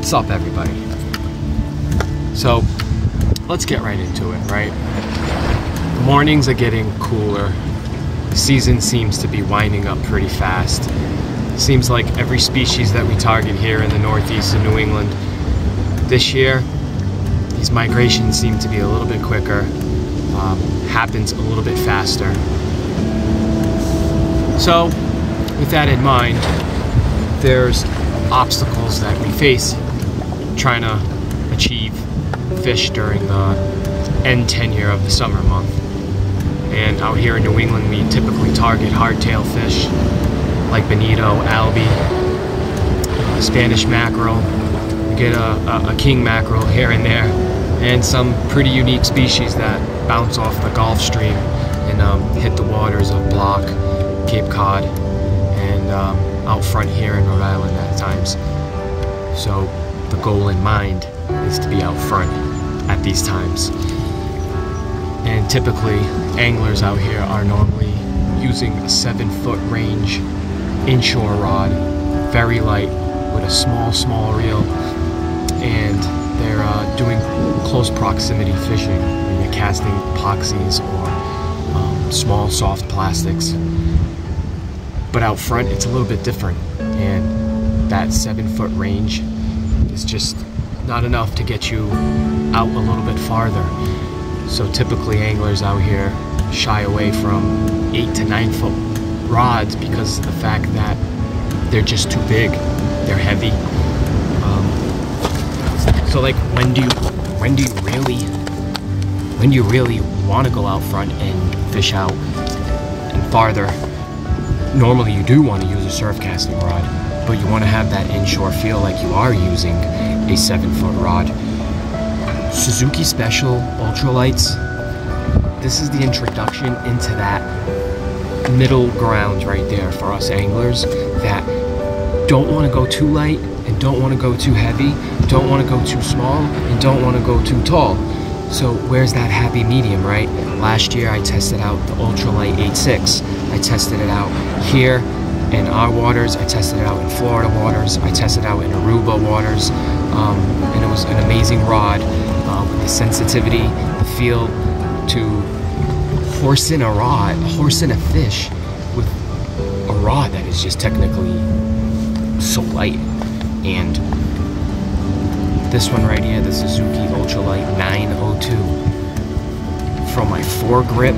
What's up, everybody? So let's get right into it, right? The mornings are getting cooler. The season seems to be winding up pretty fast. Seems like every species that we target here in the northeast of New England this year, these migrations seem to be a little bit quicker, happens a little bit faster. So with that in mind, there's obstacles that we face trying to achieve fish during the end tenure of the summer month. And out here in New England, we typically target hardtail fish like bonito, albie, Spanish mackerel. We get a king mackerel here and there, and some pretty unique species that bounce off the Gulf Stream and hit the waters of Block, Cape Cod, and out front here in Rhode Island at times. So the goal in mind is to be out front at these times. And typically anglers out here are normally using a 7-foot range inshore rod, very light, with a small reel, and they're doing close proximity fishing, and they're casting epoxies or small soft plastics. But out front it's a little bit different, and that 7-foot range is just not enough to get you out a little bit farther. So typically anglers out here shy away from 8 to 9 foot rods because of the fact that they're just too big, they're heavy. So like when do you really want to go out front and fish out and farther? Normally you do want to use a surf casting rod, but you want to have that inshore feel like you are using a 7-foot rod. Suzuki Special Ultralights, this is the introduction into that middle ground right there for us anglers that don't want to go too light and don't want to go too heavy, don't want to go too small and don't want to go too tall. So where's that happy medium, right? Last year I tested out the Ultralight 8.6. I tested it out here in our waters, I tested it out in Florida waters, I tested it out in Aruba waters, and it was an amazing rod with the sensitivity, the feel to horse in a fish with a rod that is just technically so light. And this one right here, the Suzuki Ultralight 902, from my foregrip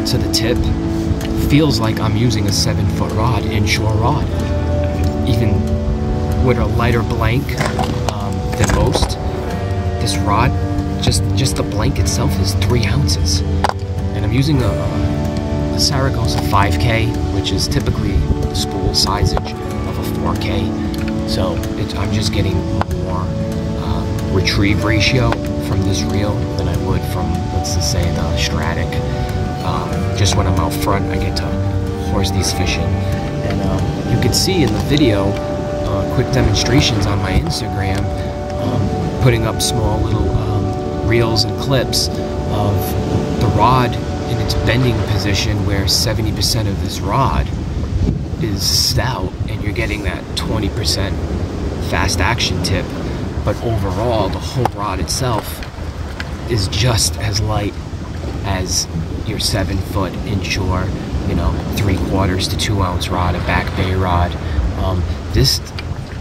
to the tip, feels like I'm using a 7-foot rod, inshore rod, even with a lighter blank than most. This rod, just the blank itself is 3 ounces, and I'm using a Saragossa 5K, which is typically the spool sizage of a 4K. So I'm just getting more retrieve ratio from this reel than I would from, let's just say, the Stratic. Just when I'm out front, I get to horse these fish in. And you can see in the video quick demonstrations on my Instagram, putting up small little reels and clips of the rod in its bending position, where 70% of this rod is stout and you're getting that 20% fast action tip. But overall, the whole rod itself is just as light as your 7-foot inshore, 3/4 to 2 ounce rod, a back bay rod. This,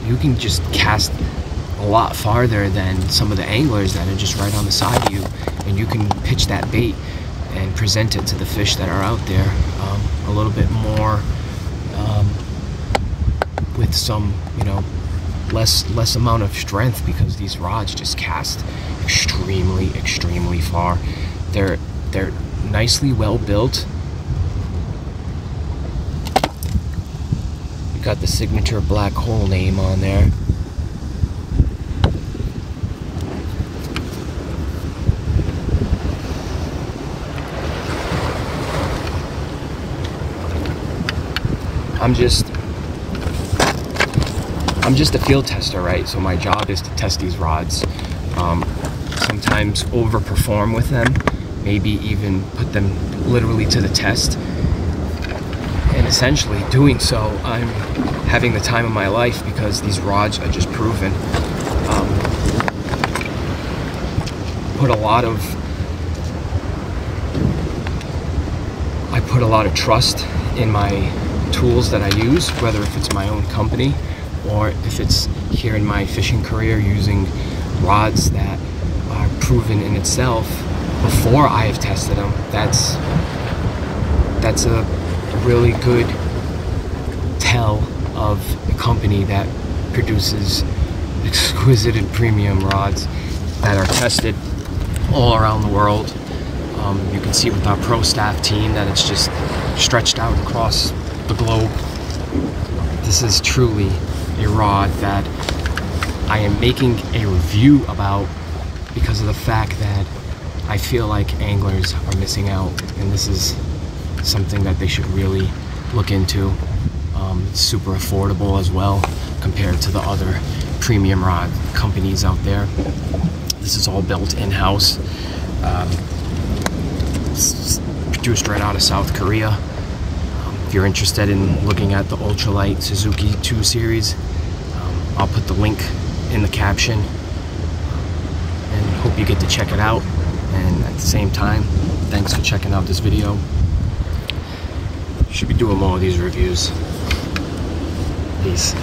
you can just cast a lot farther than some of the anglers that are just right on the side of you, and you can pitch that bait and present it to the fish that are out there a little bit more with some, less amount of strength, because these rods just cast extremely far. They're nicely well built. You got the signature Black Hole name on there. I'm just a field tester, right? So my job is to test these rods. Sometimes overperform with them, maybe even put them literally to the test. And essentially doing so, I'm having the time of my life because these rods are just proven. put a lot of trust in my tools that I use, whether if it's my own company or if it's here in my fishing career using rods that are proven in itself before I have tested them. That's a really good tell of a company that produces exquisite and premium rods that are tested all around the world. You can see with our prostaff team that it's just stretched out across the globe. This is truly a rod that I am making a review about because of the fact that I feel like anglers are missing out, and this is something that they should really look into. It's super affordable as well compared to the other premium rod companies out there. This is all built in-house. It's produced right out of South Korea. If you're interested in looking at the ultralight Suzuki 2 series, I'll put the link in the caption, and hope you get to check it out. And at the same time, thanks for checking out this video. Should be doing more of these reviews. Peace.